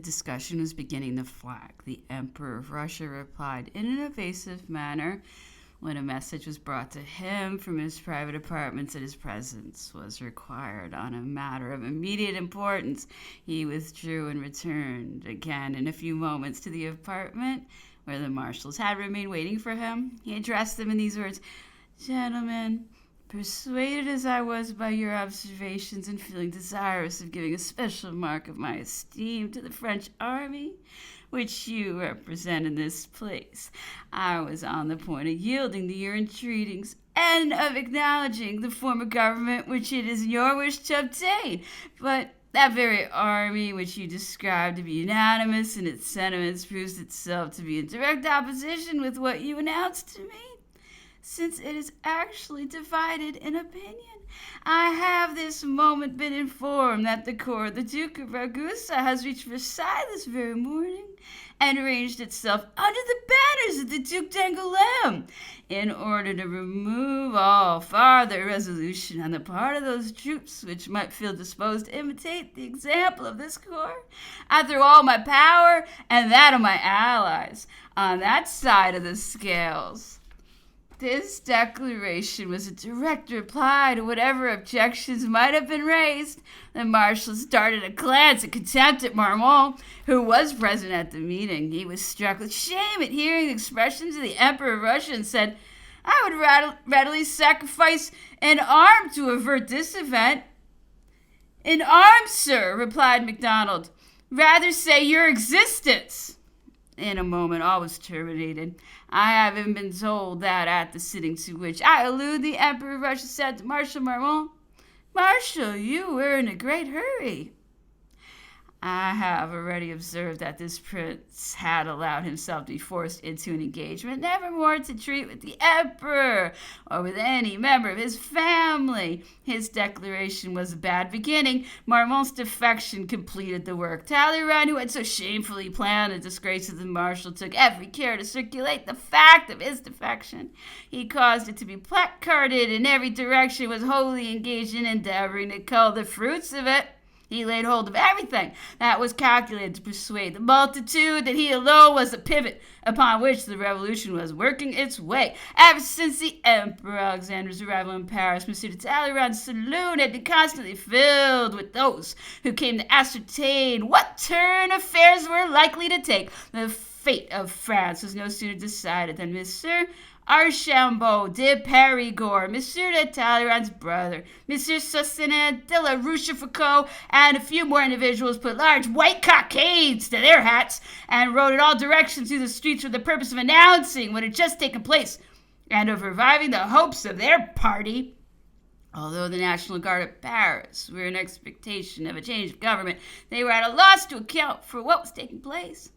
discussion was beginning to flag, the Emperor of Russia replied in an evasive manner. When a message was brought to him from his private apartments that his presence was required on a matter of immediate importance, he withdrew and returned again in a few moments to the apartment where the marshals had remained waiting for him. He addressed them in these words: "Gentlemen, persuaded as I was by your observations and feeling desirous of giving a special mark of my esteem to the French army, which you represent in this place, I was on the point of yielding to your entreaties and of acknowledging the form of government which it is your wish to obtain. But that very army which you describe to be unanimous in its sentiments proves itself to be in direct opposition with what you announced to me, since it is actually divided in opinion. I have this moment been informed that the corps of the Duke of Ragusa has reached Versailles this very morning and arranged itself under the banners of the Duc d'Angoulême in order to remove all farther resolution on the part of those troops which might feel disposed to imitate the example of this corps. I threw all my power and that of my allies on that side of the scales." This declaration was a direct reply to whatever objections might have been raised. The marshal darted a glance of contempt at Marmont, who was present at the meeting. He was struck with shame at hearing the expressions of the Emperor of Russia and said, "I would readily sacrifice an arm to avert this event." "In arms, sir," replied MacDonald. "Rather say your existence." In a moment, all was terminated. I haven't been told that at the sitting to which I allude, the Emperor of Russia said to Marshal Marmont, "Marshal, you were in a great hurry." I have already observed that this prince had allowed himself to be forced into an engagement never more to treat with the emperor or with any member of his family. His declaration was a bad beginning. Marmont's defection completed the work. Talleyrand, who had so shamefully planned the disgrace of the marshal, took every care to circulate the fact of his defection. He caused it to be placarded in every direction, was wholly engaged in endeavoring to cull the fruits of it. He laid hold of everything that was calculated to persuade the multitude that he alone was the pivot upon which the revolution was working its way. Ever since the Emperor Alexander's arrival in Paris, M. de Talleyrand's saloon had been constantly filled with those who came to ascertain what turn affairs were likely to take. The fate of France was no sooner decided than M. Archambault de Périgord, M. de Talleyrand's brother, M. Sostenet de la Rochefoucauld, and a few more individuals put large white cockades to their hats and rode in all directions through the streets for the purpose of announcing what had just taken place and of reviving the hopes of their party. Although the National Guard of Paris were in expectation of a change of government, they were at a loss to account for what was taking place.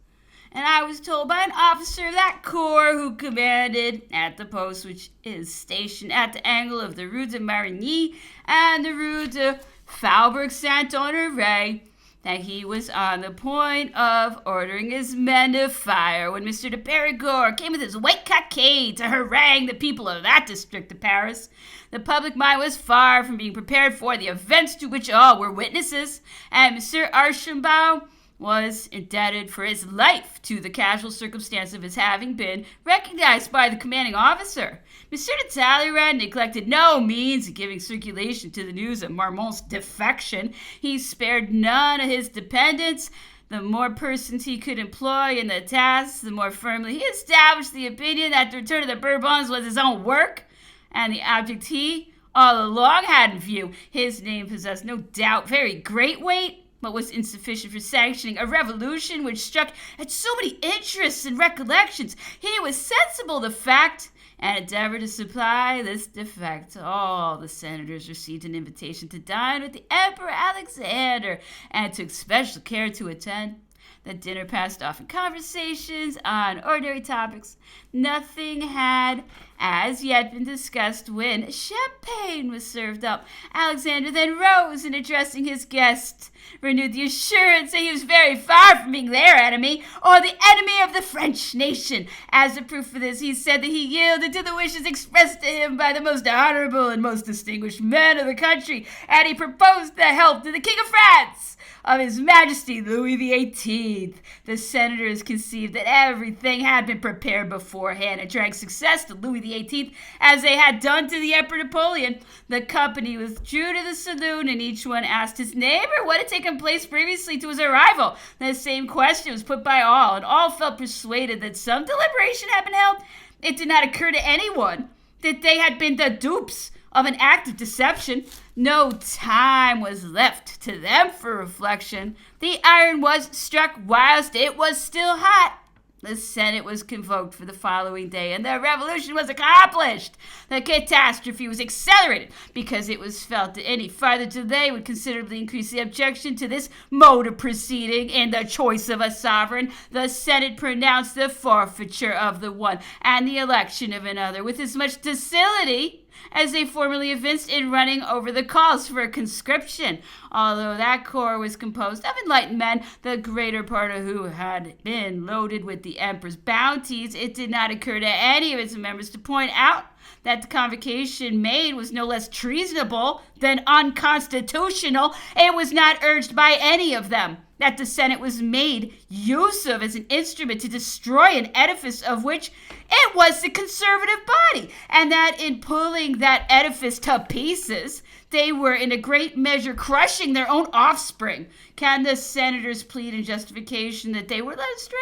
And I was told by an officer of that corps who commanded at the post which is stationed at the angle of the Rue de Marigny and the Rue de Faubourg Saint-Honoré that he was on the point of ordering his men to fire when Mr. de Périgord came with his white cockade to harangue the people of that district of Paris. The public mind was far from being prepared for the events to which all were witnesses, and M. Archambault was indebted for his life to the casual circumstance of his having been recognized by the commanding officer. M. de Talleyrand neglected no means of giving circulation to the news of Marmont's defection. He spared none of his dependents. The more persons he could employ in the task, the more firmly he established the opinion that the return of the Bourbons was his own work, and the object he all along had in view. His name possessed no doubt very great weight, but was insufficient for sanctioning a revolution which struck at so many interests and recollections. He was sensible of the fact and endeavored to supply this defect. All the senators received an invitation to dine with the Emperor Alexander and took special care to attend. The dinner passed off in conversations on ordinary topics. Nothing had as yet been discussed when champagne was served up. Alexander then rose and, addressing his guest, renewed the assurance that he was very far from being their enemy or the enemy of the French nation. As a proof of this, he said that he yielded to the wishes expressed to him by the most honorable and most distinguished men of the country, and he proposed the health to the King of France, of His Majesty Louis XVIII. The senators conceived that everything had been prepared beforehand and drank success to Louis XVIII as they had done to the Emperor Napoleon. The company withdrew to the saloon, and each one asked his neighbor what had taken place previously to his arrival. The same question was put by all, and all felt persuaded that some deliberation had been held. It did not occur to anyone that they had been the dupes of an act of deception. No time was left to them for reflection. The iron was struck whilst it was still hot. The Senate was convoked for the following day, and the revolution was accomplished. The catastrophe was accelerated because it was felt that any farther delay would considerably increase the objection to this mode of proceeding in the choice of a sovereign. The Senate pronounced the forfeiture of the one and the election of another with as much docility as they formerly evinced in running over the calls for conscription. Although that corps was composed of enlightened men, the greater part of who had been loaded with the emperor's bounties, it did not occur to any of its members to point out that the convocation made was no less treasonable than unconstitutional. It was not urged by any of them that the Senate was made use of as an instrument to destroy an edifice of which it was the conservative body, and that in pulling that edifice to pieces, they were in a great measure crushing their own offspring. Can the senators plead in justification that they were led astray?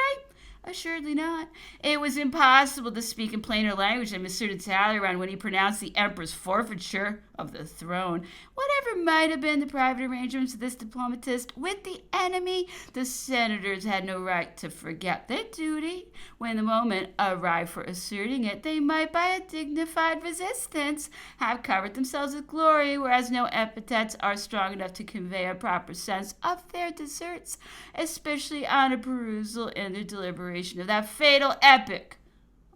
Assuredly not. It was impossible to speak in plainer language than Monsieur de Talleyrand when he pronounced the emperor's forfeiture of the throne. Whatever might have been the private arrangements of this diplomatist with the enemy, the senators had no right to forget their duty. When the moment arrived for asserting it, they might, by a dignified resistance, have covered themselves with glory, whereas no epithets are strong enough to convey a proper sense of their deserts, especially on a perusal in their deliberation of that fatal epic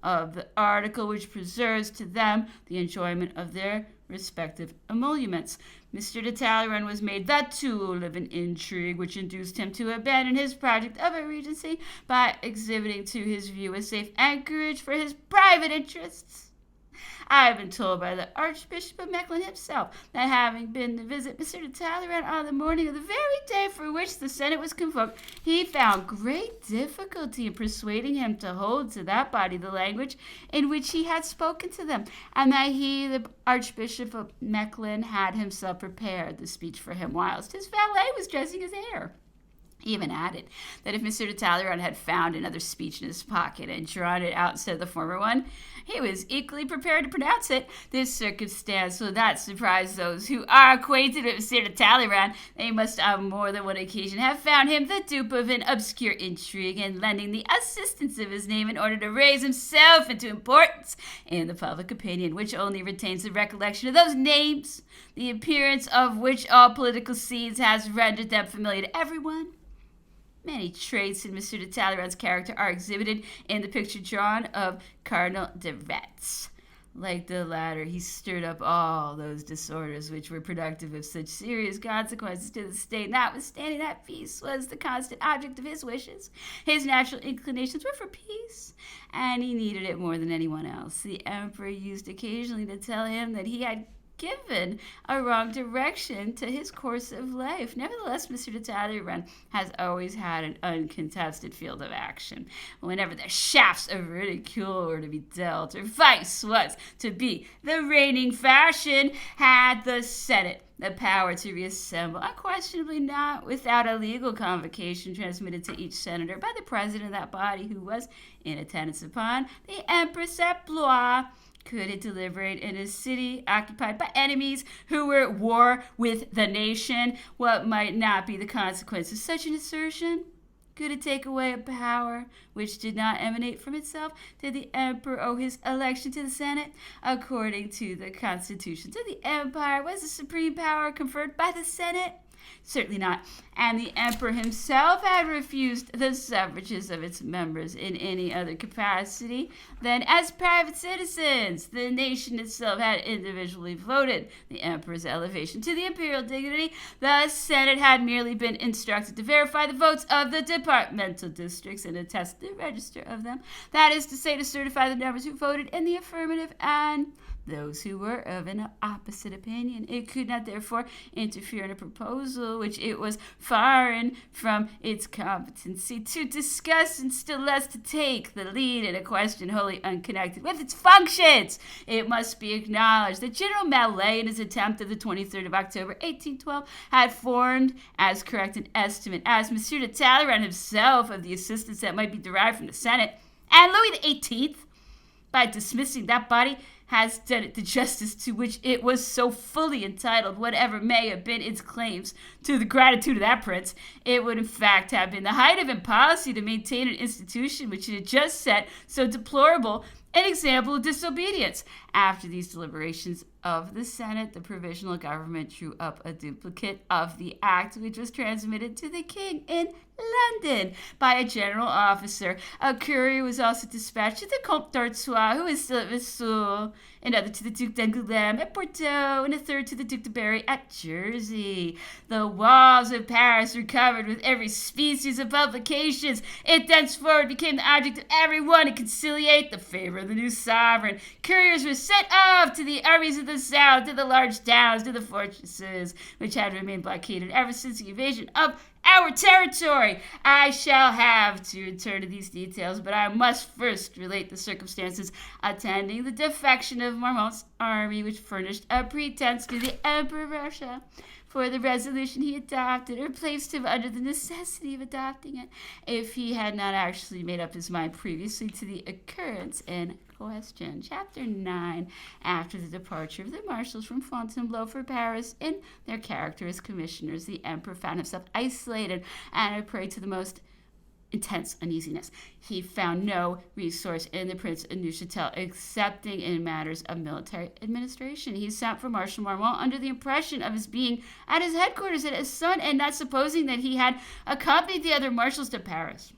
of the article which preserves to them the enjoyment of their respective emoluments. Mr. de Talleyrand was made the tool of an intrigue which induced him to abandon his project of a regency by exhibiting to his view a safe anchorage for his private interests. I have been told by the Archbishop of Mechlin himself that, having been to visit Mr. de Talleyrand on the morning of the very day for which the Senate was convoked, he found great difficulty in persuading him to hold to that body the language in which he had spoken to them, and that he, the Archbishop of Mechlin, had himself prepared the speech for him whilst his valet was dressing his hair. He even added that if Mr. de Talleyrand had found another speech in his pocket and drawn it out instead of the former one, he was equally prepared to pronounce it. This circumstance will not surprise those who are acquainted with Mr. de Talleyrand. They must on more than one occasion have found him the dupe of an obscure intrigue and lending the assistance of his name in order to raise himself into importance in the public opinion, which only retains the recollection of those names, the appearance of which all political scenes has rendered them familiar to everyone. Many traits in Mr. de Talleyrand's character are exhibited in the picture drawn of Cardinal de Retz. Like the latter, he stirred up all those disorders which were productive of such serious consequences to the state. Notwithstanding that peace was the constant object of his wishes, his natural inclinations were for peace, and he needed it more than anyone else. The emperor used occasionally to tell him that he had given a wrong direction to his course of life. Nevertheless, Mr. de Talleyrand has always had an uncontested field of action. Whenever the shafts of ridicule were to be dealt, or vice was to be the reigning fashion, had the Senate the power to reassemble, unquestionably not without a legal convocation transmitted to each senator by the president of that body, who was in attendance upon the Empress at Blois. Could it deliberate in a city occupied by enemies who were at war with the nation? What might not be the consequence of such an assertion? Could it take away a power which did not emanate from itself? Did the emperor owe his election to the Senate? According to the constitutions of the empire, was the supreme power conferred by the Senate? Certainly not. And the emperor himself had refused the suffrages of its members in any other capacity than as private citizens. The nation itself had individually voted the emperor's elevation to the imperial dignity. The Senate had merely been instructed to verify the votes of the departmental districts and attest the register of them. That is to say, to certify the numbers who voted in the affirmative and those who were of an opposite opinion. It could not therefore interfere in a proposal which it was foreign from its competency to discuss, and still less to take the lead in a question wholly unconnected with its functions. It must be acknowledged that General Mallet, in his attempt of the 23rd of October 1812, had formed as correct an estimate as Monsieur de Talleyrand himself of the assistance that might be derived from the Senate, and Louis XVIII, by dismissing that body, has done it the justice to which it was so fully entitled, whatever may have been its claims to the gratitude of that prince. It would in fact have been the height of impolicy to maintain an institution which it had just set so deplorable an example of disobedience. After these deliberations of the Senate, the provisional government drew up a duplicate of the act, which was transmitted to the king in London by a general officer. A courier was also dispatched to the Comte d'Artois, who is still at Vesoul, another to the Duc d'Angoulême at Bordeaux, and a third to the Duc de Berry at Jersey. The walls of Paris were covered with every species of publications. It thenceforward became the object of everyone to conciliate the favor of the new sovereign. Couriers were sent off to the armies of the south, to the large towns, to the fortresses, which had remained blockaded ever since the invasion of our territory. I shall have to return to these details, but I must first relate the circumstances attending the defection of Marmont's army, which furnished a pretense to the Emperor of Russia for the resolution he adopted, or placed him under the necessity of adopting it, if he had not actually made up his mind previously to the occurrence in question. Chapter 9. After the departure of the marshals from Fontainebleau for Paris in their character as commissioners, the emperor found himself isolated and a prey to the most intense uneasiness. He found no resource in the Prince of Neuchâtel, excepting in matters of military administration. He sent for Marshal Marmont under the impression of his being at his headquarters at Essonne, and not supposing that he had accompanied the other marshals to Paris.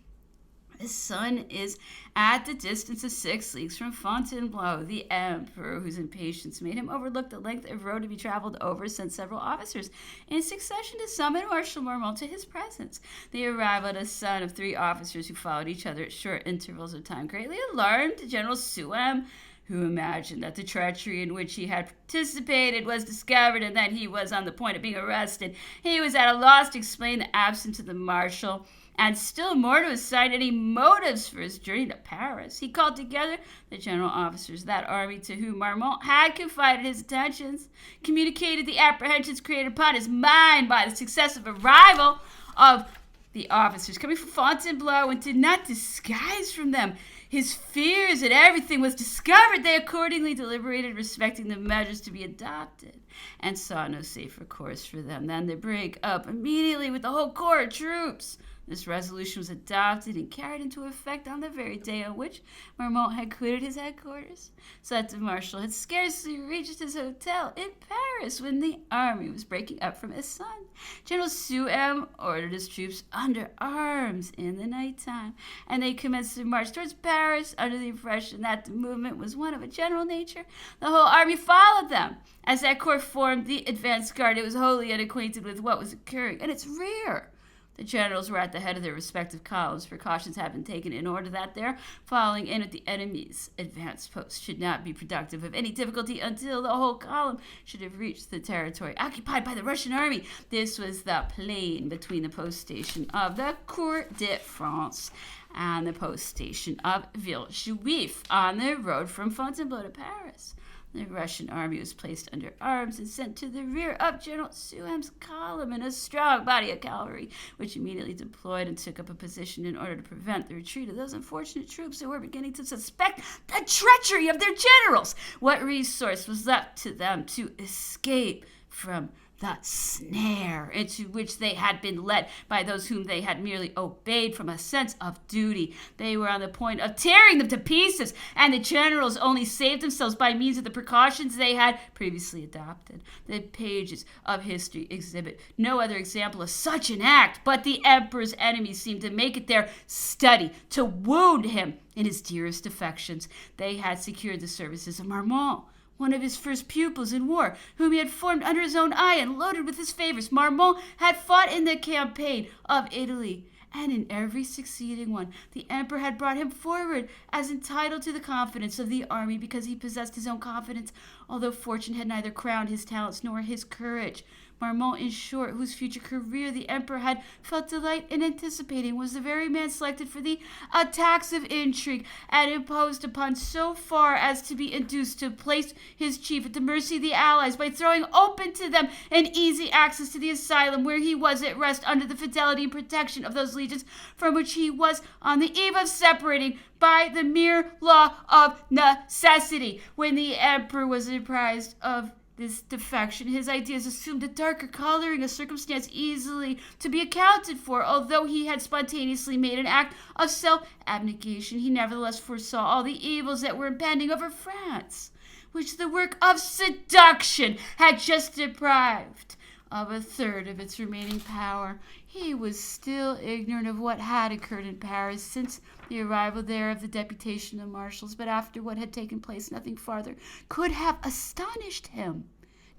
Essonne is at the distance of 6 leagues from Fontainebleau. The emperor, whose impatience made him overlook the length of road to be traveled over, sent several officers in succession to summon Marshal Marmont to his presence. The arrival at Essonne of 3 officers who followed each other at short intervals of time greatly alarmed General Souham, who imagined that the treachery in which he had participated was discovered and that he was on the point of being arrested. He was at a loss to explain the absence of the marshal, and still more to assign any motives for his journey to Paris. He called together the general officers of that army to whom Marmont had confided his attentions, communicated the apprehensions created upon his mind by the successive arrival of the officers coming from Fontainebleau, and did not disguise from them his fears that everything was discovered. They accordingly deliberated respecting the measures to be adopted, and saw no safer course for them than to break up immediately with the whole corps of troops. This resolution was adopted and carried into effect on the very day on which Marmont had quitted his headquarters, so that the marshal had scarcely reached his hotel in Paris when the army was breaking up from Essonne. General Souham ordered his troops under arms in the nighttime, and they commenced their march towards Paris under the impression that the movement was one of a general nature. The whole army followed them. As that corps formed the advance guard, it was wholly unacquainted with what was occurring in its rear. The generals were at the head of their respective columns. Precautions had been taken in order that their falling in at the enemy's advanced post should not be productive of any difficulty until the whole column should have reached the territory occupied by the Russian army. This was the plain between the post station of the Cour de France and the post station of Villejuif on the road from Fontainebleau to Paris. The Russian army was placed under arms and sent to the rear of General Souham's column in a strong body of cavalry, which immediately deployed and took up a position in order to prevent the retreat of those unfortunate troops who were beginning to suspect the treachery of their generals. What resource was left to them to escape from the snare into which they had been led by those whom they had merely obeyed from a sense of duty. They were on the point of tearing them to pieces, and the generals only saved themselves by means of the precautions they had previously adopted. The pages of history exhibit no other example of such an act, but the emperor's enemies seemed to make it their study to wound him in his dearest affections. They had secured the services of Marmont, one of his first pupils in war, whom he had formed under his own eye and loaded with his favors. Marmont had fought in the campaign of Italy, and in every succeeding one, the emperor had brought him forward as entitled to the confidence of the army because he possessed his own confidence, although fortune had neither crowned his talents nor his courage. Marmont, in short, whose future career the emperor had felt delight in anticipating, was the very man selected for the attacks of intrigue and imposed upon so far as to be induced to place his chief at the mercy of the allies by throwing open to them an easy access to the asylum where he was at rest under the fidelity and protection of those legions from which he was on the eve of separating by the mere law of necessity. When the emperor was apprised of this defection, his ideas assumed a darker coloring, a circumstance easily to be accounted for. Although he had spontaneously made an act of self-abnegation, he nevertheless foresaw all the evils that were impending over France, which the work of seduction had just deprived of a third of its remaining power. He was still ignorant of what had occurred in Paris since the arrival there of the deputation of marshals, but after what had taken place, nothing farther could have astonished him.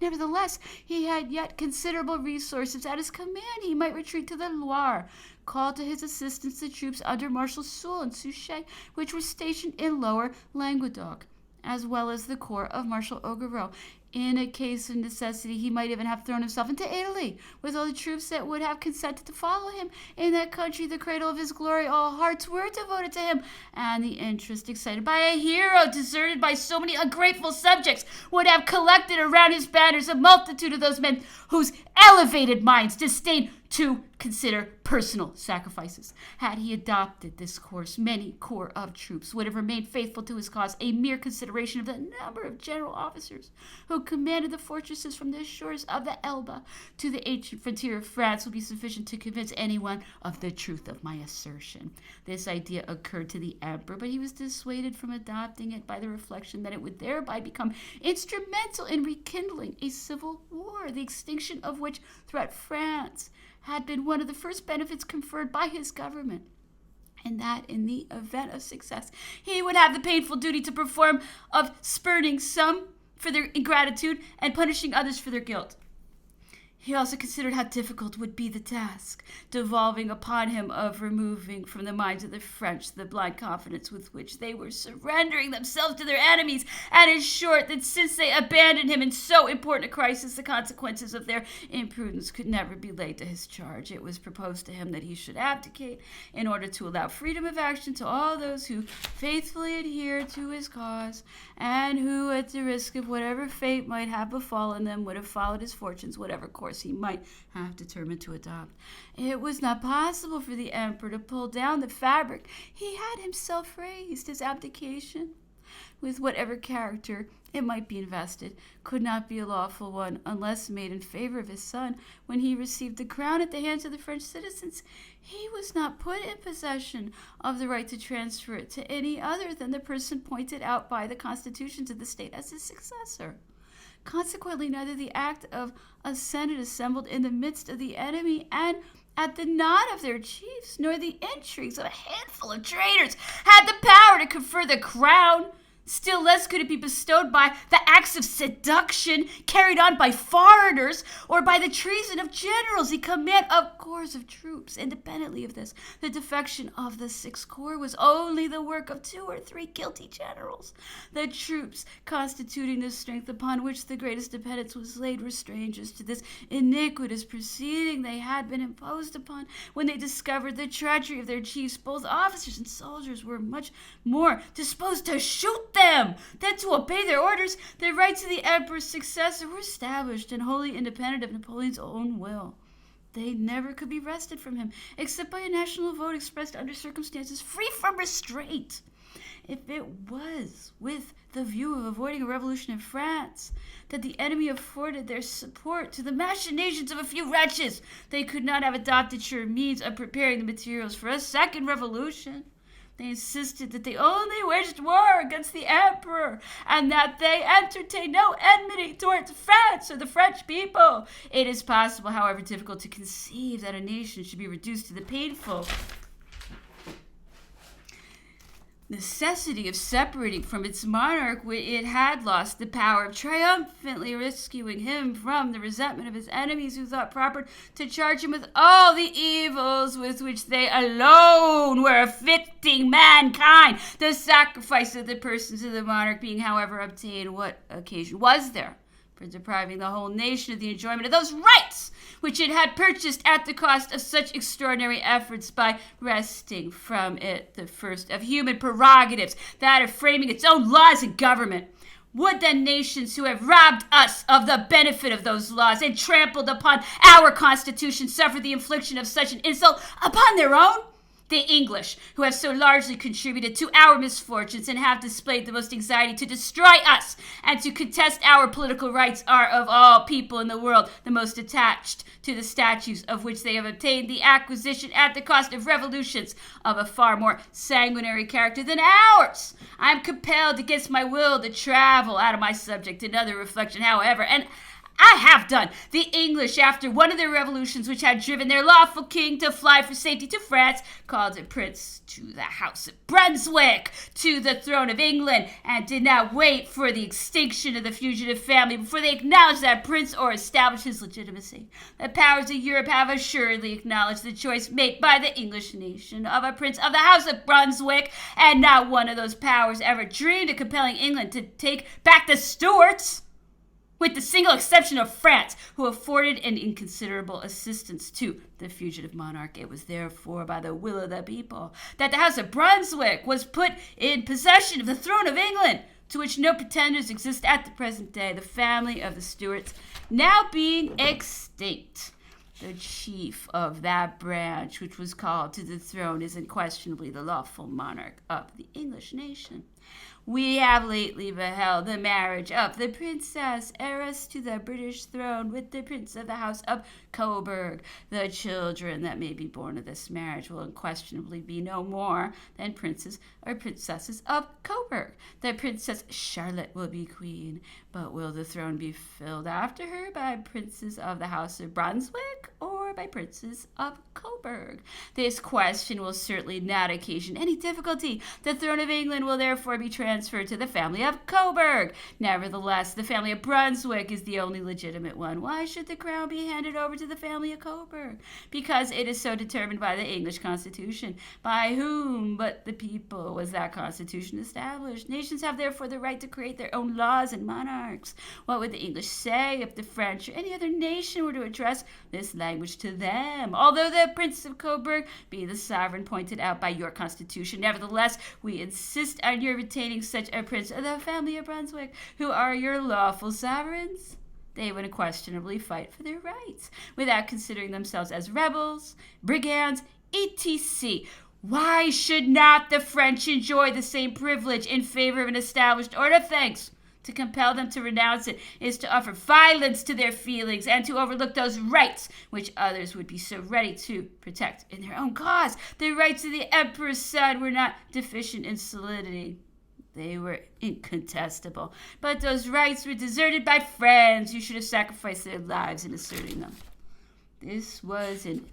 Nevertheless, he had yet considerable resources at his command. He might retreat to the Loire, call to his assistance the troops under Marshal Soult and Suchet, which were stationed in Lower Languedoc, as well as the corps of Marshal Augereau. In a case of necessity, he might even have thrown himself into Italy with all the troops that would have consented to follow him. In that country, the cradle of his glory, all hearts were devoted to him, and the interest excited by a hero deserted by so many ungrateful subjects would have collected around his banners a multitude of those men whose elevated minds disdained to consider personal sacrifices. Had he adopted this course, many corps of troops would have remained faithful to his cause. A mere consideration of the number of general officers who commanded the fortresses from the shores of the Elbe to the ancient frontier of France will be sufficient to convince anyone of the truth of my assertion. This idea occurred to the emperor, but he was dissuaded from adopting it by the reflection that it would thereby become instrumental in rekindling a civil war, the extinction of which throughout France had been one of the first benefits conferred by his government, and that in the event of success he would have the painful duty to perform of spurning some for their ingratitude and punishing others for their guilt. He also considered how difficult would be the task devolving upon him of removing from the minds of the French the blind confidence with which they were surrendering themselves to their enemies, and in short, that since they abandoned him in so important a crisis, the consequences of their imprudence could never be laid to his charge. It was proposed to him that he should abdicate in order to allow freedom of action to all those who faithfully adhered to his cause, and who, at the risk of whatever fate might have befallen them, would have followed his fortunes, whatever course he might have determined to adopt. It was not possible for the emperor to pull down the fabric he had himself raised. His abdication, with whatever character it might be invested, could not be a lawful one unless made in favor of his son. When he received the crown at the hands of the French citizens, he was not put in possession of the right to transfer it to any other than the person pointed out by the constitutions of the state as his successor. Consequently, neither the act of a senate assembled in the midst of the enemy and at the nod of their chiefs, nor the intrigues of a handful of traitors had the power to confer the crown. Still less could it be bestowed by the acts of seduction carried on by foreigners or by the treason of generals in command of corps of troops. Independently of this, the defection of the Sixth Corps was only the work of 2 or 3 guilty generals. The troops constituting the strength upon which the greatest dependence was laid were strangers to this iniquitous proceeding. They had been imposed upon when they discovered the treachery of their chiefs. Both officers and soldiers were much more disposed to shoot them than to obey their orders. The rights of the emperor's successor were established and wholly independent of Napoleon's own will. They never could be wrested from him, except by a national vote expressed under circumstances free from restraint. If it was with the view of avoiding a revolution in France that the enemy afforded their support to the machinations of a few wretches, they could not have adopted sure means of preparing the materials for a second revolution. They insisted that they only waged war against the emperor, and that they entertained no enmity towards France or the French people. It is possible, however difficult, to conceive that a nation should be reduced to the painful necessity of separating from its monarch when it had lost the power, of triumphantly rescuing him from the resentment of his enemies, who thought proper to charge him with all the evils with which they alone were afflicting mankind. The sacrifice of the persons of the monarch being, however, obtained, what occasion was there for depriving the whole nation of the enjoyment of those rights which it had purchased at the cost of such extraordinary efforts, by wresting from it the first of human prerogatives, that of framing its own laws and government? Would then nations who have robbed us of the benefit of those laws and trampled upon our Constitution suffer the infliction of such an insult upon their own? The English, who have so largely contributed to our misfortunes and have displayed the most anxiety to destroy us and to contest our political rights, are of all people in the world the most attached to the statutes of which they have obtained the acquisition at the cost of revolutions of a far more sanguinary character than ours. I am compelled against my will to travel out of my subject. Another reflection, however, and I have done. The English, after one of their revolutions which had driven their lawful king to fly for safety to France, called a prince to the house of Brunswick to the throne of England, and did not wait for the extinction of the fugitive family before they acknowledged that prince or established his legitimacy. The powers of Europe have assuredly acknowledged the choice made by the English nation of a prince of the house of Brunswick, and not one of those powers ever dreamed of compelling England to take back the Stuarts, with the single exception of France, who afforded an inconsiderable assistance to the fugitive monarch. It was therefore by the will of the people that the House of Brunswick was put in possession of the throne of England, to which no pretenders exist at the present day, the family of the Stuarts now being extinct. The chief of that branch which was called to the throne is unquestionably the lawful monarch of the English nation. We have lately beheld the marriage of the princess, heiress to the British throne, with the prince of the house of Coburg. The children that may be born of this marriage will unquestionably be no more than princes or princesses of Coburg. The Princess Charlotte will be queen, but will the throne be filled after her by princes of the house of Brunswick or by princes of Coburg? This question will certainly not occasion any difficulty. The throne of England will therefore be transferred to the family of Coburg. Nevertheless, the family of Brunswick is the only legitimate one. Why should the crown be handed over to the family of Coburg? Because it is so determined by the English Constitution. By whom but the people was that Constitution established? Nations have therefore the right to create their own laws and monarchs. What would the English say if the French or any other nation were to address this language to them? Although the Prince of Coburg be the sovereign pointed out by your Constitution, nevertheless, we insist on your retaining such a prince of the family of Brunswick, who are your lawful sovereigns. They would unquestionably fight for their rights, without considering themselves as rebels, brigands, etc. Why should not the French enjoy the same privilege in favor of an established order of things? To compel them to renounce it is to offer violence to their feelings and to overlook those rights which others would be so ready to protect in their own cause. The rights of the emperor's son were not deficient in solidity. They were incontestable. But those rights were deserted by friends who should have sacrificed their lives in asserting them. This was an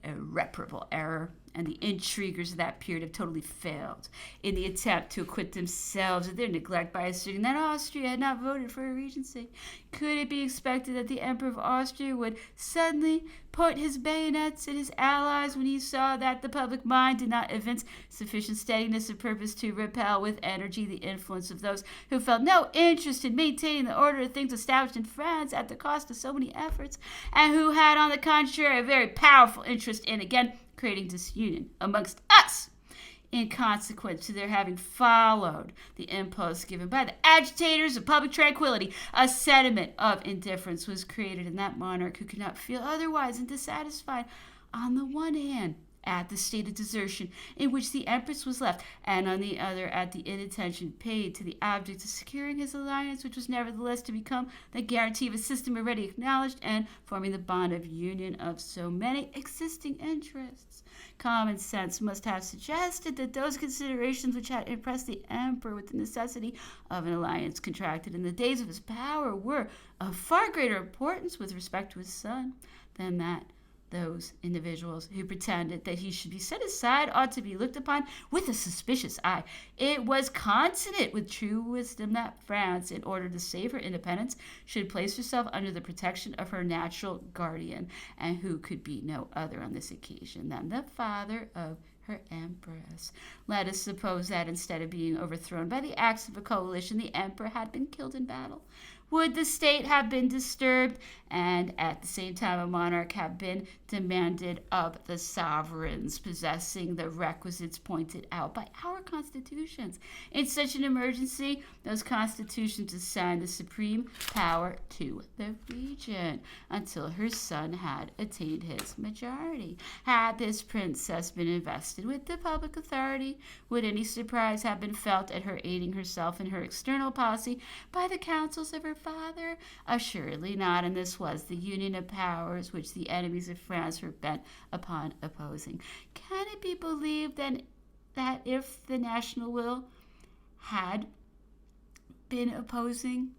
irreparable error, and the intriguers of that period have totally failed in the attempt to acquit themselves of their neglect by asserting that Austria had not voted for a regency. Could it be expected that the Emperor of Austria would suddenly point his bayonets at his allies when he saw that the public mind did not evince sufficient steadiness of purpose to repel with energy the influence of those who felt no interest in maintaining the order of things established in France at the cost of so many efforts, and who had, on the contrary, a very powerful interest in, again, creating disunion amongst us, in consequence to their having followed the impulse given by the agitators of public tranquility? A sentiment of indifference was created in that monarch, who could not feel otherwise than dissatisfied, on the one hand, at the state of desertion in which the empress was left, and on the other at the inattention paid to the object of securing his alliance, which was nevertheless to become the guarantee of a system already acknowledged and forming the bond of union of so many existing interests. Common sense must have suggested that those considerations which had impressed the emperor with the necessity of an alliance contracted in the days of his power were of far greater importance with respect to his son than that those individuals who pretended that he should be set aside ought to be looked upon with a suspicious eye. It was consonant with true wisdom that France, in order to save her independence, should place herself under the protection of her natural guardian, and who could be no other on this occasion than the father of her empress. Let us suppose that instead of being overthrown by the acts of a coalition, the emperor had been killed in battle. Would the state have been disturbed, and at the same time a monarch have been demanded of the sovereigns possessing the requisites pointed out by our constitutions? In such an emergency, those constitutions assign the supreme power to the regent until her son had attained his majority. Had this princess been invested with the public authority, would any surprise have been felt at her aiding herself in her external policy by the counsels of her father? Assuredly not, and this was the union of powers which the enemies of France were bent upon opposing. Can it be believed then that if the national will had been opposing,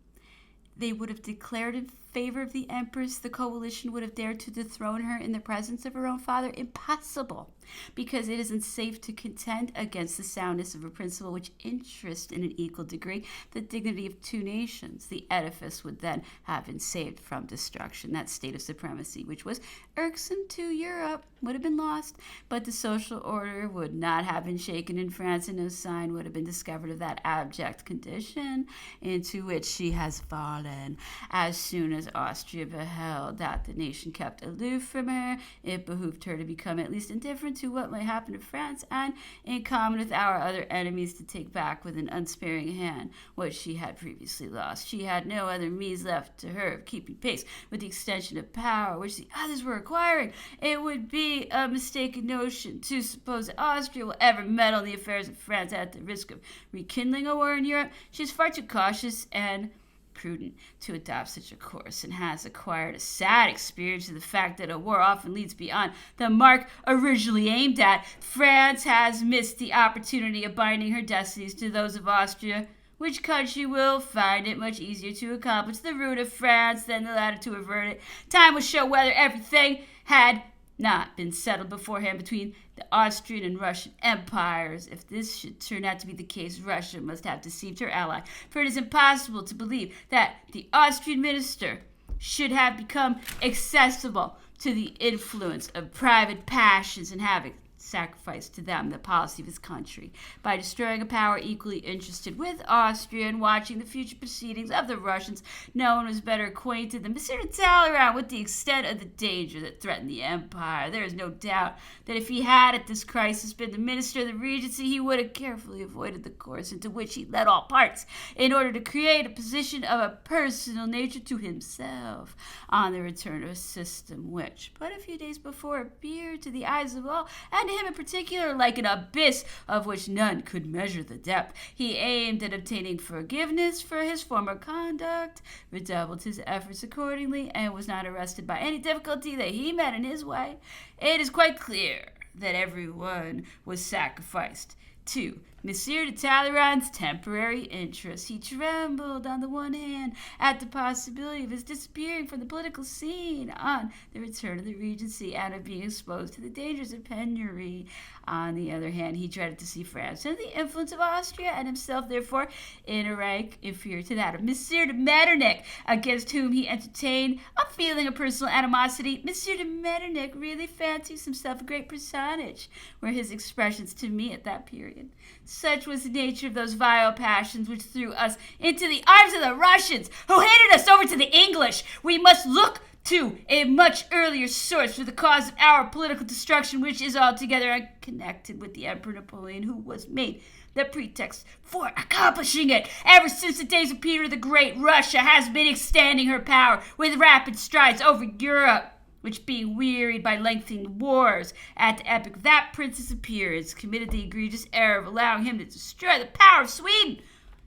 they would have declared in favor of the empress, the coalition would have dared to dethrone her in the presence of her own father? Impossible, because it isn't safe to contend against the soundness of a principle which interests in an equal degree the dignity of two nations. The edifice would then have been saved from destruction. That state of supremacy, which was irksome to Europe, would have been lost, but the social order would not have been shaken in France, and no sign would have been discovered of that abject condition into which she has fallen. As soon as Austria beheld that the nation kept aloof from her, it behooved her to become at least indifferent to what might happen to France, and, in common with our other enemies, to take back with an unsparing hand what she had previously lost. She had no other means left to her of keeping pace with the extension of power which the others were acquiring. It would be a mistaken notion to suppose that Austria will ever meddle in the affairs of France at the risk of rekindling a war in Europe. She is far too cautious and prudent to adopt such a course, and has acquired a sad experience of the fact that a war often leads beyond the mark originally aimed at. France has missed the opportunity of binding her destinies to those of Austria, which country will find it much easier to accomplish the ruin of France than the latter to avert it. Time will show whether everything had not been settled beforehand between the Austrian and Russian empires. If this should turn out to be the case, Russia must have deceived her ally, for it is impossible to believe that the Austrian minister should have become accessible to the influence of private passions and have sacrificed to them the policy of his country. By destroying a power equally interested with Austria and watching the future proceedings of the Russians, no one was better acquainted than M. de Talleyrand with the extent of the danger that threatened the empire. There is no doubt that if he had at this crisis been the minister of the regency, he would have carefully avoided the course into which he led all parts in order to create a position of a personal nature to himself on the return of a system which, but a few days before, appeared to the eyes of all, and to him in particular, like an abyss of which none could measure the depth. He aimed at obtaining forgiveness for his former conduct, redoubled his efforts accordingly, and was not arrested by any difficulty that he met in his way. It is quite clear that every one was sacrificed to Monsieur de Talleyrand's temporary interest. He trembled on the one hand at the possibility of his disappearing from the political scene on the return of the regency and of being exposed to the dangers of penury. On the other hand, he dreaded to see France under the influence of Austria, and himself, therefore, in a rank inferior to that of Monsieur de Metternich, against whom he entertained a feeling of personal animosity. Monsieur de Metternich really fancies himself a great personage, were his expressions to me at that period. Such was the nature of those vile passions which threw us into the arms of the Russians, who handed us over to the English. We must look to a much earlier source for the cause of our political destruction, which is altogether unconnected with the Emperor Napoleon, who was made the pretext for accomplishing it. Ever since the days of Peter the Great, Russia has been extending her power with rapid strides over Europe. which, being wearied by lengthening wars at the epoch of that prince's appearance, committed the egregious error of allowing him to destroy the power of Sweden.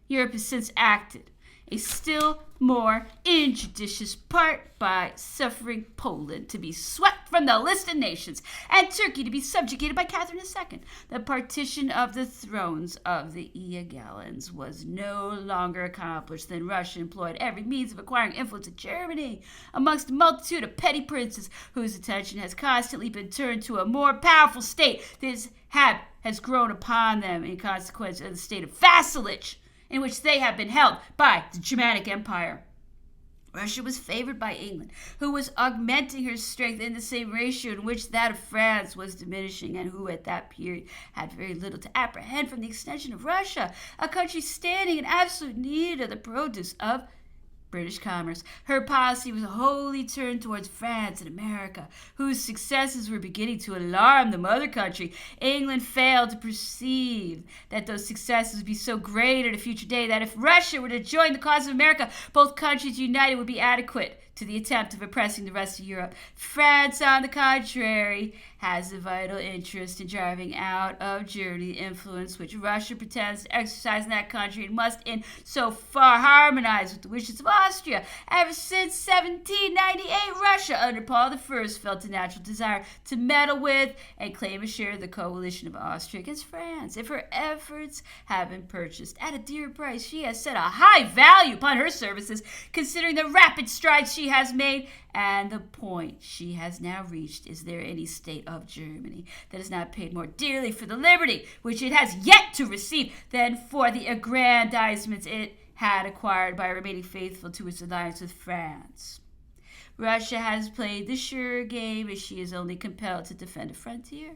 Europe has since acted a still more injudicious part by suffering Poland to be swept from the list of nations and Turkey to be subjugated by Catherine II. The partition of the thrones of the Iagallons was no longer accomplished than Russia employed every means of acquiring influence in Germany amongst a multitude of petty princes whose attention has constantly been turned to a more powerful state that has grown upon them in consequence of the state of vassalage in which they have been held by the Germanic Empire. Russia was favored by England, who was augmenting her strength in the same ratio in which that of France was diminishing, and who at that period had very little to apprehend from the extension of Russia, a country standing in absolute need of the produce of British commerce. Her policy was wholly turned towards France and America, whose successes were beginning to alarm the mother country. England failed to perceive that those successes would be so great at a future day that if Russia were to join the cause of America, both countries united would be adequate to the attempt of oppressing the rest of Europe. France, on the contrary, has a vital interest in driving out of Germany the influence which Russia pretends to exercise in that country, and must in so far harmonize with the wishes of Austria. Ever since 1798, Russia, under Paul I, felt a natural desire to meddle with and claim a share of the coalition of Austria against France. If her efforts have been purchased at a dear price, she has set a high value upon her services, considering the rapid strides she has made and the point she has now reached. Is there any state of Germany that has not paid more dearly for the liberty which it has yet to receive than for the aggrandizements it had acquired by remaining faithful to its alliance with France? Russia has played the sure game, as she is only compelled to defend a frontier,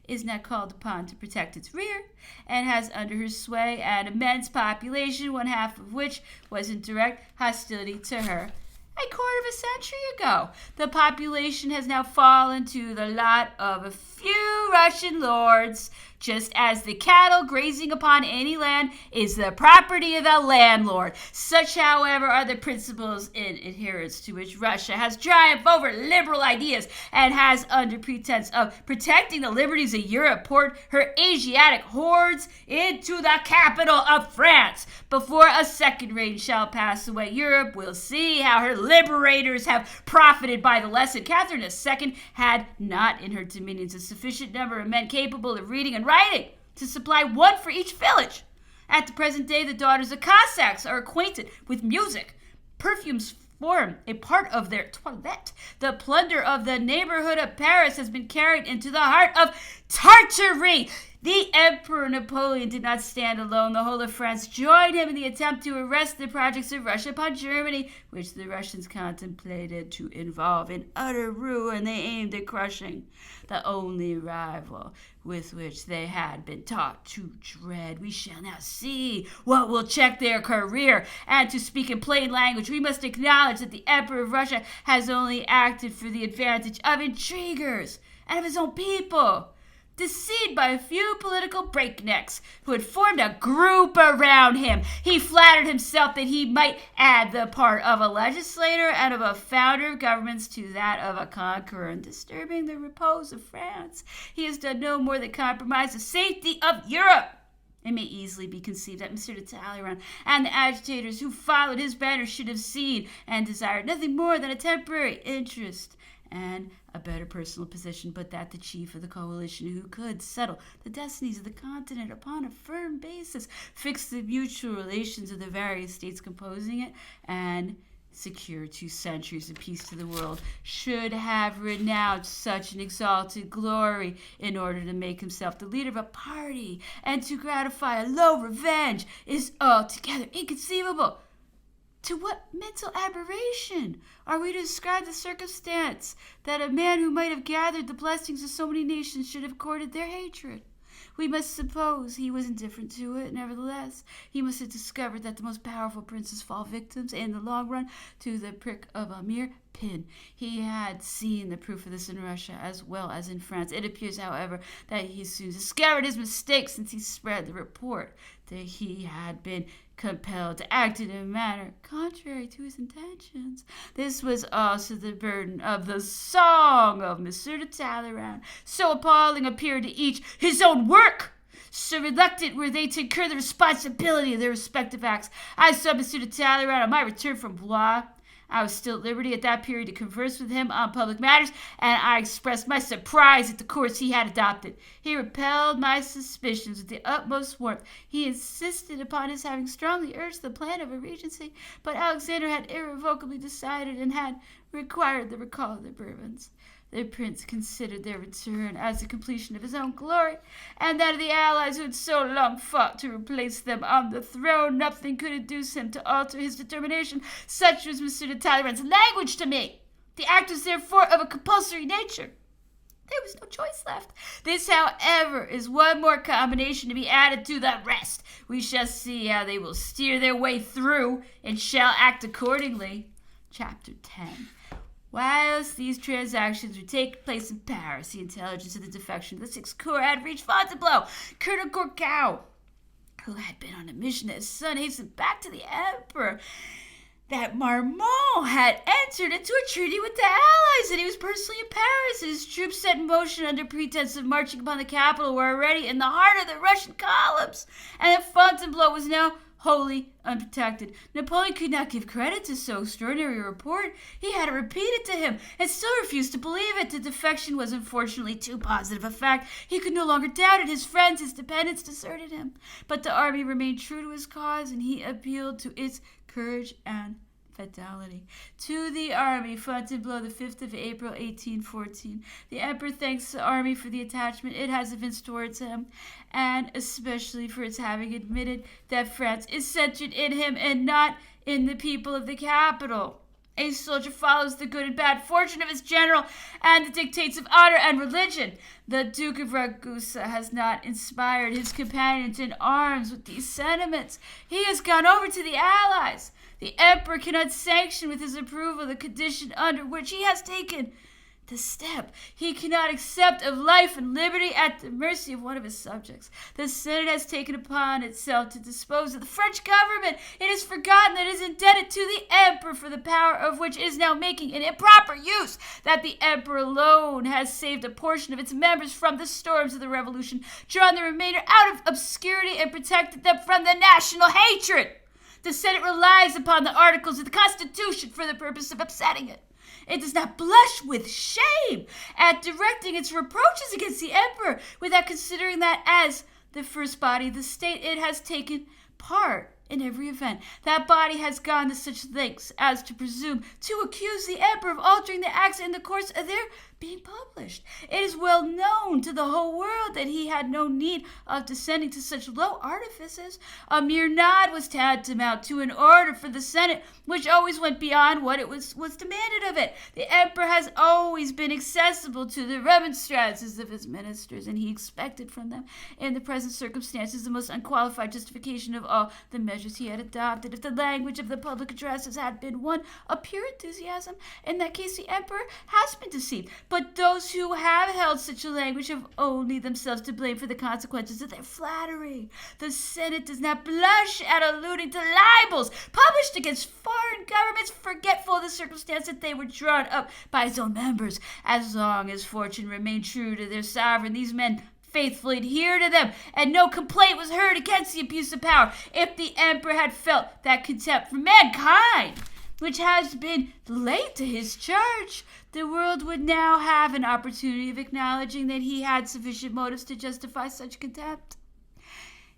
is not called upon to protect its rear, and has under her sway an immense population, one half of which was in direct hostility to her a quarter of a century ago. The population has now fallen to the lot of a few Russian lords, just as the cattle grazing upon any land is the property of the landlord. Such, however, are the principles in adherence to which Russia has triumphed over liberal ideas, and has, under pretense of protecting the liberties of Europe, poured her Asiatic hordes into the capital of France. Before a second reign shall pass away, Europe will see how her liberators have profited by the lesson. Catherine II had not in her dominions a sufficient number of men capable of reading and writing to supply one for each village. At the present day, the daughters of Cossacks are acquainted with music. Perfumes form a part of their toilette. The plunder of the neighborhood of Paris has been carried into the heart of Tartary. The Emperor Napoleon did not stand alone. The whole of France joined him in the attempt to arrest the projects of Russia upon Germany, which the Russians contemplated to involve in utter ruin. They aimed at crushing the only rival with which they had been taught to dread. We shall now see what will check their career. And to speak in plain language, we must acknowledge that the Emperor of Russia has only acted for the advantage of intriguers and of his own people, deceived by a few political breaknecks who had formed a group around him. He flattered himself that he might add the part of a legislator and of a founder of governments to that of a conqueror, and disturbing the repose of France, he has done no more than compromise the safety of Europe. It may easily be conceived that M. de Talleyrand and the agitators who followed his banner should have seen and desired nothing more than a temporary interest and a better personal position, but that the chief of the coalition, who could settle the destinies of the continent upon a firm basis, fix the mutual relations of the various states composing it, and secure 2 centuries of peace to the world, should have renounced such an exalted glory in order to make himself the leader of a party and to gratify a low revenge, is altogether inconceivable. To what mental aberration are we to ascribe the circumstance that a man who might have gathered the blessings of so many nations should have courted their hatred? We must suppose he was indifferent to it. Nevertheless, he must have discovered that the most powerful princes fall victims in the long run to the prick of a mere pin. He had seen the proof of this in Russia as well as in France. It appears, however, that he soon discovered his mistake, since he spread the report that he had been compelled to act in a manner contrary to his intentions. This was also the burden of the Song of Monsieur de Talleyrand. So appalling appeared to each his own work. So reluctant were they to incur the responsibility of their respective acts. I saw Monsieur de Talleyrand on my return from Blois. I was still at liberty at that period to converse with him on public matters, and I expressed my surprise at the course he had adopted. He repelled my suspicions with the utmost warmth. He insisted upon his having strongly urged the plan of a regency, but Alexander had irrevocably decided and had required the recall of the Bourbons. The prince considered their return as the completion of his own glory, and that of the allies who had so long fought to replace them on the throne. Nothing could induce him to alter his determination. Such was Monsieur de Talleyrand's language to me. The act was therefore of a compulsory nature. There was no choice left. This, however, is one more combination to be added to the rest. We shall see how they will steer their way through, and shall act accordingly. Chapter 10. Whilst these transactions were taking place in Paris, the intelligence of the defection of the Sixth Corps had reached Fontainebleau. Colonel Gourgaud, who had been on a mission as his son, hastened back to the Emperor that Marmont had entered into a treaty with the Allies, and he was personally in Paris, and his troops set in motion under pretense of marching upon the capital were already in the heart of the Russian columns, and that Fontainebleau was now wholly unprotected. Napoleon could not give credit to so extraordinary a report. He had it repeated to him, and still refused to believe it. The defection was unfortunately too positive a fact. He could no longer doubt it. His friends, his dependents, deserted him. But the army remained true to his cause, and he appealed to its courage and fidelity. To the army, Fontainebleau, the 5th of April, 1814. The Emperor thanks the army for the attachment it has evinced towards him, and especially for its having admitted that France is centered in him and not in the people of the capital. A soldier follows the good and bad fortune of his general and the dictates of honor and religion. The Duke of Ragusa has not inspired his companions in arms with these sentiments. He has gone over to the Allies. The Emperor cannot sanction with his approval the condition under which he has taken the step. He cannot accept of life and liberty at the mercy of one of his subjects. The Senate has taken upon itself to dispose of the French government. It has forgotten that it is indebted to the Emperor for the power of which it is now making an improper use, that the Emperor alone has saved a portion of its members from the storms of the Revolution, drawn the remainder out of obscurity, and protected them from the national hatred. The Senate relies upon the articles of the Constitution for the purpose of upsetting it. It does not blush with shame at directing its reproaches against the Emperor, without considering that as the first body of the state it has taken part in every event. That body has gone to such lengths as to presume to accuse the Emperor of altering the acts in the course of their being published. It is well known to the whole world that he had no need of descending to such low artifices. A mere nod was tantamount to an order for the Senate, which always went beyond what it was demanded of it. The Emperor has always been accessible to the remonstrances of his ministers, and he expected from them, in the present circumstances, the most unqualified justification of all the measures he had adopted. If the language of the public addresses had been one of pure enthusiasm, in that case the Emperor has been deceived. But those who have held such a language have only themselves to blame for the consequences of their flattery. The Senate does not blush at alluding to libels published against foreign governments, forgetful of the circumstance that they were drawn up by its own members. As long as fortune remained true to their sovereign, these men faithfully adhere to them, and no complaint was heard against the abuse of power. If the Emperor had felt that contempt for mankind which has been laid to his charge, the world would now have an opportunity of acknowledging that he had sufficient motives to justify such contempt.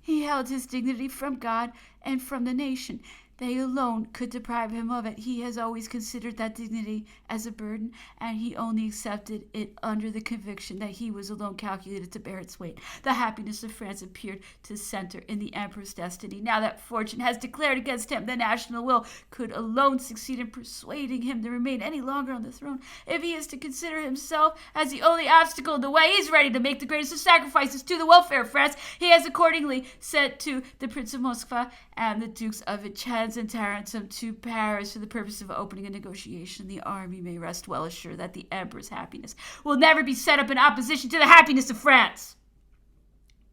He held his dignity from God and from the nation. They alone could deprive him of it. He has always considered that dignity as a burden, and he only accepted it under the conviction that he was alone calculated to bear its weight. The happiness of France appeared to center in the Emperor's destiny. Now that fortune has declared against him, the national will could alone succeed in persuading him to remain any longer on the throne. If he is to consider himself as the only obstacle in the way, he is ready to make the greatest of sacrifices to the welfare of France. He has accordingly sent to the Prince of Moscow and the Dukes of Vicenza sends in Tarentum to Paris for the purpose of opening a negotiation. The army may rest well assured that the emperor's happiness will never be set up in opposition to the happiness of France.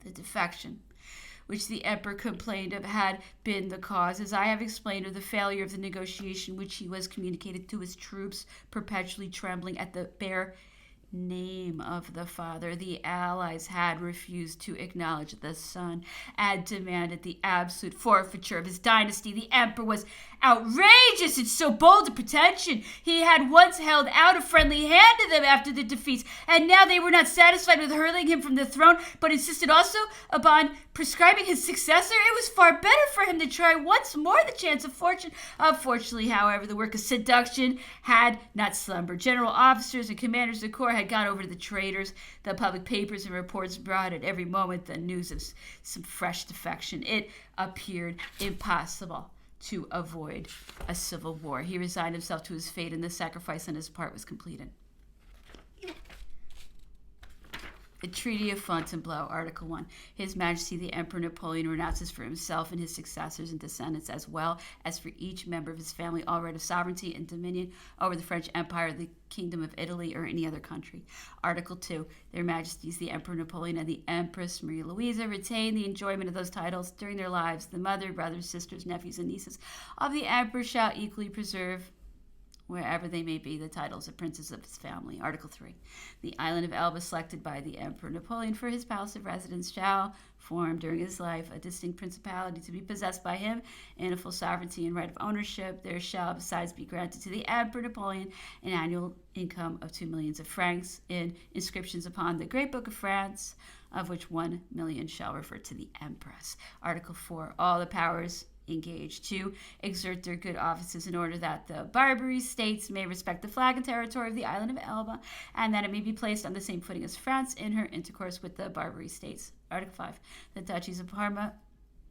The defection which the emperor complained of had been the cause, as I have explained, of the failure of the negotiation which he was communicated to his troops, perpetually trembling at the bare name of the father. The allies had refused to acknowledge the son and demanded the absolute forfeiture of his dynasty. The emperor was outrageous in so bold a pretension. He had once held out a friendly hand to them after the defeats, and now they were not satisfied with hurling him from the throne, but insisted also upon prescribing his successor. It was far better for him to try once more the chance of fortune. Unfortunately, however, the work of seduction had not slumbered. General officers and commanders of corps had gone over to the traitors. The public papers and reports brought at every moment the news of some fresh defection. It appeared impossible to avoid a civil war. He resigned himself to his fate, and the sacrifice on his part was completed. The Treaty of Fontainebleau, Article 1. His Majesty the Emperor Napoleon renounces for himself and his successors and descendants, as well as for each member of his family, all right of sovereignty and dominion over the French Empire, the Kingdom of Italy, or any other country. Article 2. Their Majesties the Emperor Napoleon and the Empress Maria Louisa retain the enjoyment of those titles during their lives. The mother, brothers, sisters, nephews, and nieces of the Emperor shall equally preserve, wherever they may be, the titles of princes of his family. Article 3. The island of Elba, selected by the Emperor Napoleon for his palace of residence, shall form during his life a distinct principality to be possessed by him in a full sovereignty and right of ownership. There shall besides be granted to the Emperor Napoleon an annual income of 2 millions of francs in inscriptions upon the Great Book of France, of which 1 million shall refer to the Empress. Article 4. All the powers engaged to exert their good offices in order that the Barbary states may respect the flag and territory of the island of Elba, and that it may be placed on the same footing as France in her intercourse with the Barbary states. Article 5. The duchies of Parma,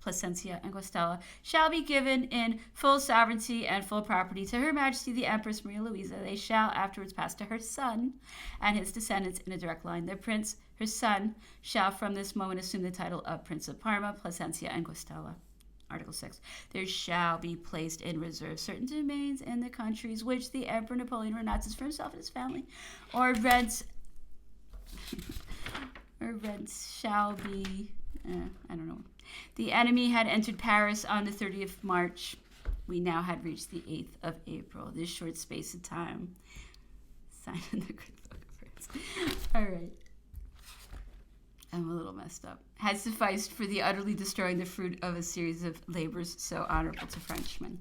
Plasencia, and Guastella shall be given in full sovereignty and full property to Her Majesty the Empress Maria Louisa. They shall afterwards pass to her son and his descendants in a direct line. The prince, her son, shall from this moment assume the title of Prince of Parma, Plasencia, and Guastella. Article 6. There shall be placed in reserve certain domains in the countries which the Emperor Napoleon renounces for himself and his family, or rents shall be, I don't know. The enemy had entered Paris on the 30th of March. We now had reached the 8th of April. This short space of time. Signed in the Great Book of France. All right. I'm a little messed up. Had sufficed for the utterly destroying the fruit of a series of labors so honorable to Frenchmen.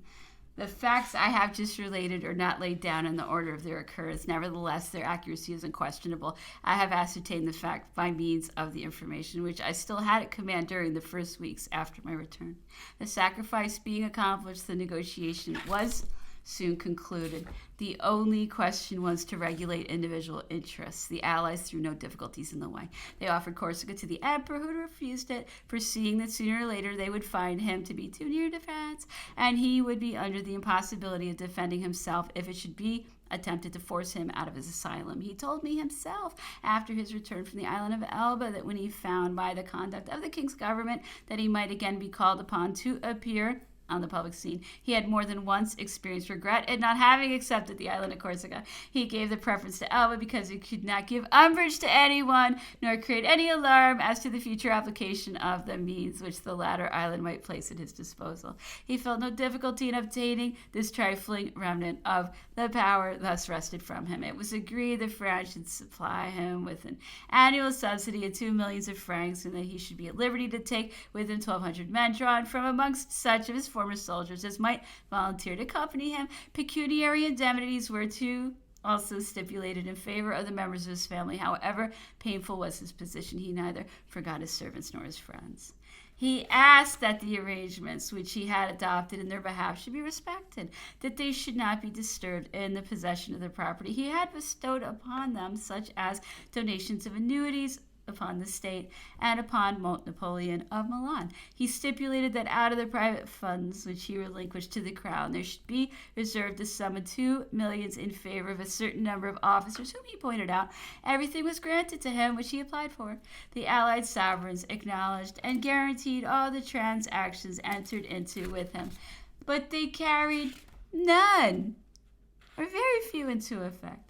The facts I have just related are not laid down in the order of their occurrence. Nevertheless, their accuracy is unquestionable. I have ascertained the fact by means of the information which I still had at command during the first weeks after my return. The sacrifice being accomplished, the negotiation was soon concluded. The only question was to regulate individual interests. The Allies threw no difficulties in the way. They offered Corsica to the Emperor, who refused it, foreseeing that sooner or later they would find him to be too near to France, and he would be under the impossibility of defending himself if it should be attempted to force him out of his asylum. He told me himself, after his return from the island of Elba, that when he found by the conduct of the king's government that he might again be called upon to appear on the public scene, he had more than once experienced regret at not having accepted the island of Corsica. He gave the preference to Elba because it could not give umbrage to anyone, nor create any alarm as to the future application of the means which the latter island might place at his disposal. He felt no difficulty in obtaining this trifling remnant of the power thus wrested from him. It was agreed that France should supply him with an annual subsidy of 2 millions of francs, and that he should be at liberty to take with him 1,200 men drawn from amongst such of his former soldiers as might volunteer to accompany him. Pecuniary indemnities were to also stipulated in favor of the members of his family. However painful was his position, he neither forgot his servants nor his friends. He asked that the arrangements which he had adopted in their behalf should be respected, that they should not be disturbed in the possession of the property he had bestowed upon them, such as donations of annuities upon the state and upon Napoleon of Milan. He stipulated that out of the private funds which he relinquished to the crown, there should be reserved a sum of 2 millions in favor of a certain number of officers whom he pointed out. Everything was granted to him which he applied for. The allied sovereigns acknowledged and guaranteed all the transactions entered into with him. but they carried none, or very few, into effect.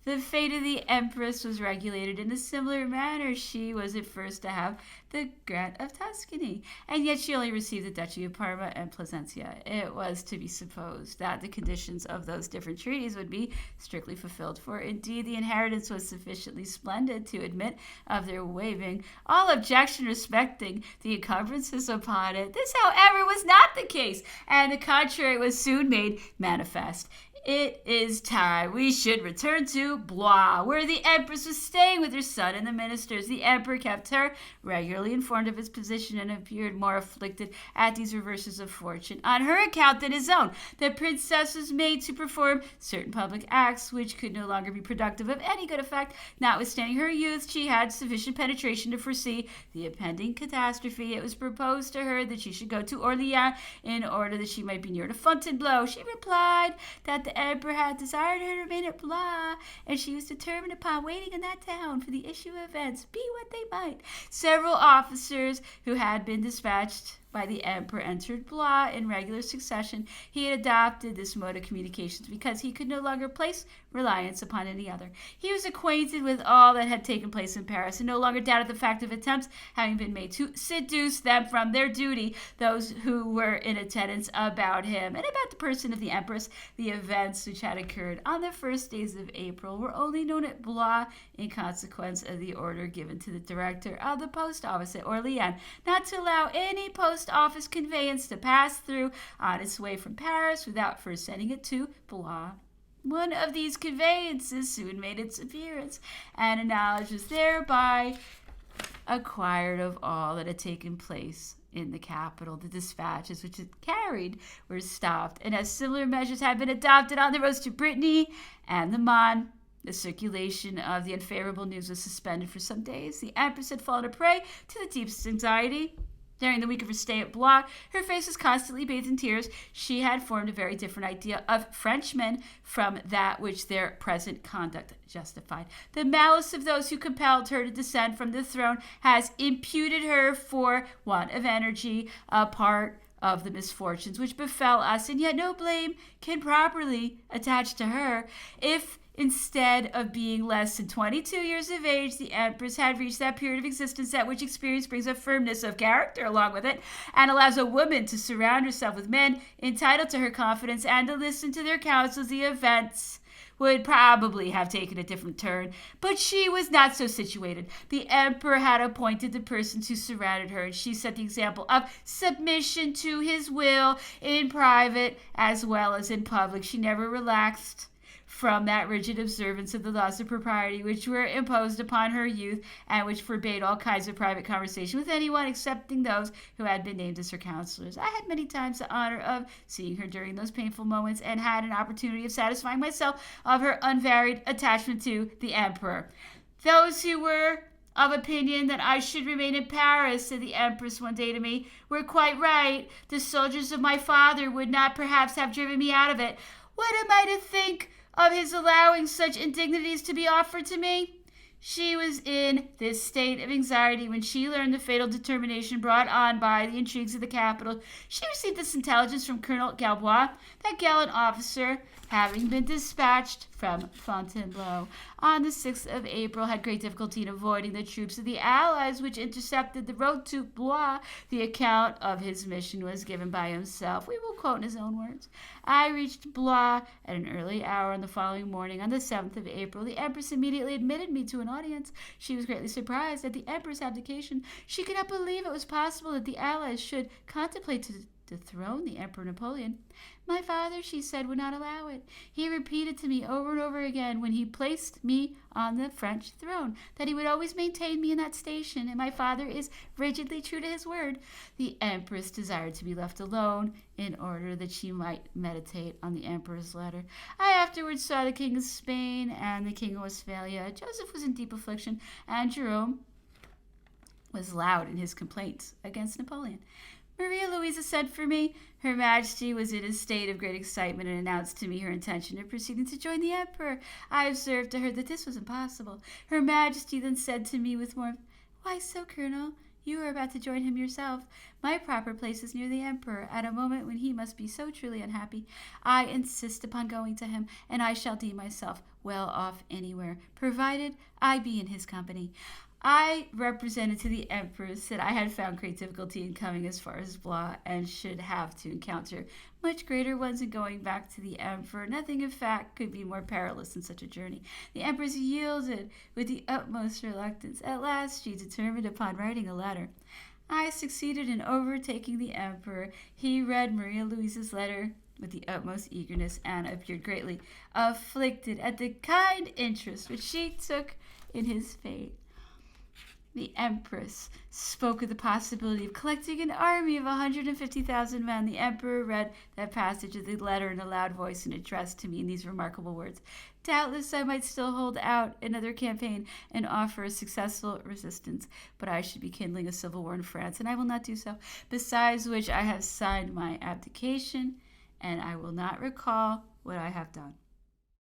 The fate of the Empress was regulated in a similar manner. She was at first to have the grant of Tuscany, and yet she only received the Duchy of Parma and Placentia. It was to be supposed that the conditions of those different treaties would be strictly fulfilled, for indeed the inheritance was sufficiently splendid to admit of their waiving all objection respecting the encumbrances upon it. This, however, was not the case, and the contrary was soon made manifest. It is time we should return to Blois, where the Empress was staying with her son and the ministers. The Emperor kept her regularly informed of his position and appeared more afflicted at these reverses of fortune on her account than his own. The princess was made to perform certain public acts which could no longer be productive of any good effect. Notwithstanding her youth, she had sufficient penetration to foresee the impending catastrophe. It was proposed to her that she should go to Orleans in order that she might be near to Fontainebleau. She replied that the Emperor had desired her to remain at Blois, and she was determined upon waiting in that town for the issue of events, be what they might. Several officers who had been dispatched by the Emperor entered Blois in regular succession. He had adopted this mode of communications because he could no longer place reliance upon any other. He was acquainted with all that had taken place in Paris, and no longer doubted the fact of attempts having been made to seduce them from their duty, those who were in attendance about him and about the person of the Empress. The events which had occurred on the first days of April were only known at Blois in consequence of the order given to the director of the post office at Orleans not to allow any post office conveyance to pass through on its way from Paris without first sending it to Blois. One of these conveyances soon made its appearance, and a knowledge was thereby acquired of all that had taken place in the capital. The dispatches which it carried were stopped, and as similar measures had been adopted on the roads to Brittany and the Marne, the circulation of the unfavorable news was suspended for some days. The Empress had fallen a prey to the deepest anxiety. During the week of her stay at Blois, her face was constantly bathed in tears. She had formed a very different idea of Frenchmen from that which their present conduct justified. The malice of those who compelled her to descend from the throne has imputed her for want of energy a part of the misfortunes which befell us, and yet no blame can properly attach to her. If instead of being less than 22 years of age, the Empress had reached that period of existence at which experience brings a firmness of character along with it, and allows a woman to surround herself with men entitled to her confidence and to listen to their counsels, the events would probably have taken a different turn. But she was not so situated. The Emperor had appointed the persons who surrounded her, and she set the example of submission to his will in private as well as in public. She never relaxed from that rigid observance of the laws of propriety which were imposed upon her youth, and which forbade all kinds of private conversation with anyone excepting those who had been named as her counselors. I had many times the honor of seeing her during those painful moments, and had an opportunity of satisfying myself of her unvaried attachment to the Emperor. Those who were of opinion that I should remain in Paris, said the Empress one day to me, were quite right. The soldiers of my father would not perhaps have driven me out of it. What am I to think of his allowing such indignities to be offered to me? She was in this state of anxiety when she learned the fatal determination brought on by the intrigues of the capital. She received this intelligence from Colonel Galbois, that gallant officer, having been dispatched from Fontainebleau on the 6th of April, had great difficulty in avoiding the troops of the Allies which intercepted the road to Blois. The account of his mission was given by himself. We will quote in his own words. I reached Blois at an early hour on the following morning, on the 7th of April. The Empress immediately admitted me to an audience. She was greatly surprised at the Emperor's abdication. She could not believe it was possible that the Allies should contemplate to dethrone the Emperor Napoleon. My father, she said, would not allow it. He repeated to me over and over again, when he placed me on the French throne, that he would always maintain me in that station, and my father is rigidly true to his word. The Empress desired to be left alone in order that she might meditate on the Emperor's letter. I afterwards saw the King of Spain and the King of Westphalia. Joseph was in deep affliction, and Jerome was loud in his complaints against Napoleon. Maria Louisa sent for me. Her Majesty was in a state of great excitement and announced to me her intention of proceeding to join the Emperor. I observed to her that this was impossible. Her Majesty then said to me with warmth, "Why so, Colonel? You are about to join him yourself. My proper place is near the emperor, at a moment when he must be so truly unhappy. I insist upon going to him, and I shall deem myself well off anywhere, provided I be in his company. I represented to the Empress that I had found great difficulty in coming as far as Blois, and should have to encounter much greater ones in going back to the Emperor. Nothing, in fact, could be more perilous in such a journey. The Empress yielded with the utmost reluctance. At last she determined upon writing a letter. I succeeded in overtaking the Emperor. He read Maria Louisa's letter with the utmost eagerness. Anna appeared greatly afflicted at the kind interest which she took in his fate. The Empress spoke of the possibility of collecting an army of 150,000 men. The Emperor read that passage of the letter in a loud voice and addressed to me in these remarkable words: "Doubtless I might still hold out another campaign and offer a successful resistance, but I should be kindling a civil war in France, and I will not do so. Besides which, I have signed my abdication, and I will not recall what I have done."